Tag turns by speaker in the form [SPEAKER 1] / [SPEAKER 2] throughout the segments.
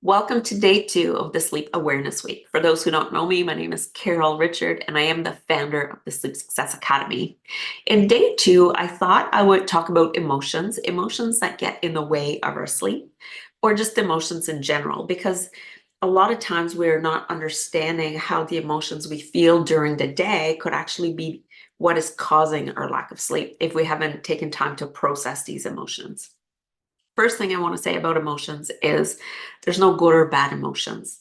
[SPEAKER 1] Welcome to day 2 of the Sleep Awareness Week. For those who don't know me, my name is Carol Richard, and I am the founder of the Sleep Success Academy. In day 2, I thought I would talk about emotions that get in the way of our sleep, or just emotions in general, because a lot of times we're not understanding how the emotions we feel during the day could actually be what is causing our lack of sleep if we haven't taken time to process these emotions. First thing I want to say about emotions is there's no good or bad emotions.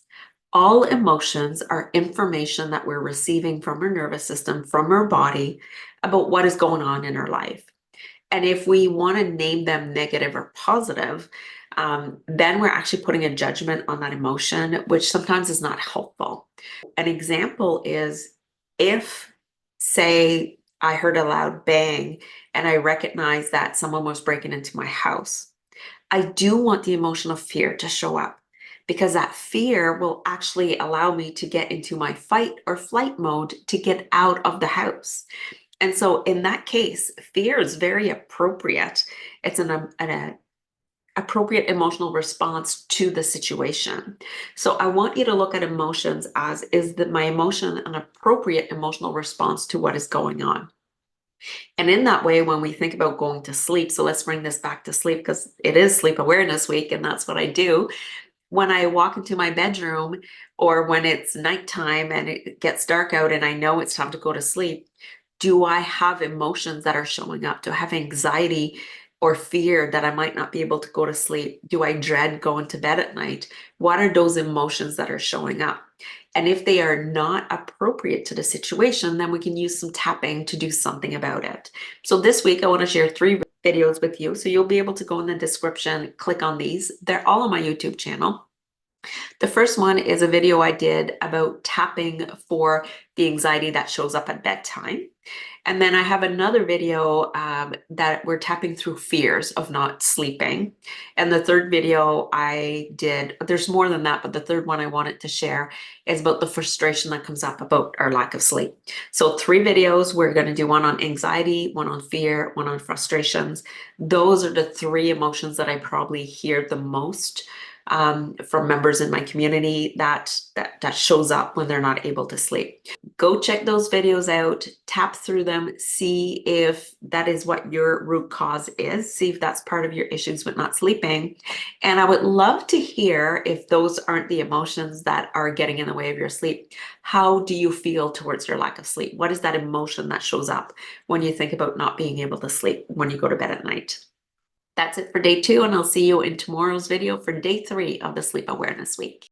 [SPEAKER 1] All emotions are information that we're receiving from our nervous system, from our body, about what is going on in our life. And if we want to name them negative or positive, then we're actually putting a judgment on that emotion, which sometimes is not helpful. An example is if, say, I heard a loud bang and I recognized that someone was breaking into my house. I do want the emotion of fear to show up because that fear will actually allow me to get into my fight or flight mode to get out of the house. And so in that case, fear is very appropriate. It's an appropriate emotional response to the situation. So I want you to look at emotions as, is that my emotion an appropriate emotional response to what is going on? And in that way, when we think about going to sleep, so let's bring this back to sleep because it is Sleep Awareness Week and that's what I do. When I walk into my bedroom or when it's nighttime and it gets dark out and I know it's time to go to sleep, do I have emotions that are showing up? Do I have anxiety or fear that I might not be able to go to sleep? Do I dread going to bed at night? What are those emotions that are showing up? And if they are not appropriate to the situation, then we can use some tapping to do something about it. So this week, I want to share 3 videos with you. So you'll be able to go in the description, click on these. They're all on my YouTube channel. The first one is a video I did about tapping for the anxiety that shows up at bedtime. And then I have another video that we're tapping through fears of not sleeping. And the third video I did, there's more than that, but the third one I wanted to share is about the frustration that comes up about our lack of sleep. So 3 videos, we're going to do one on anxiety, one on fear, one on frustrations. Those are the 3 emotions that I probably hear the most from members in my community that shows up when they're not able to sleep. Go check those videos out, tap through them, see if that is what your root cause is, see if that's part of your issues with not sleeping. And I would love to hear if those aren't the emotions that are getting in the way of your sleep. How do you feel towards your lack of sleep? What is that emotion that shows up when you think about not being able to sleep when you go to bed at night? That's it for day 2, and I'll see you in tomorrow's video for day 3 of the Sleep Awareness Week.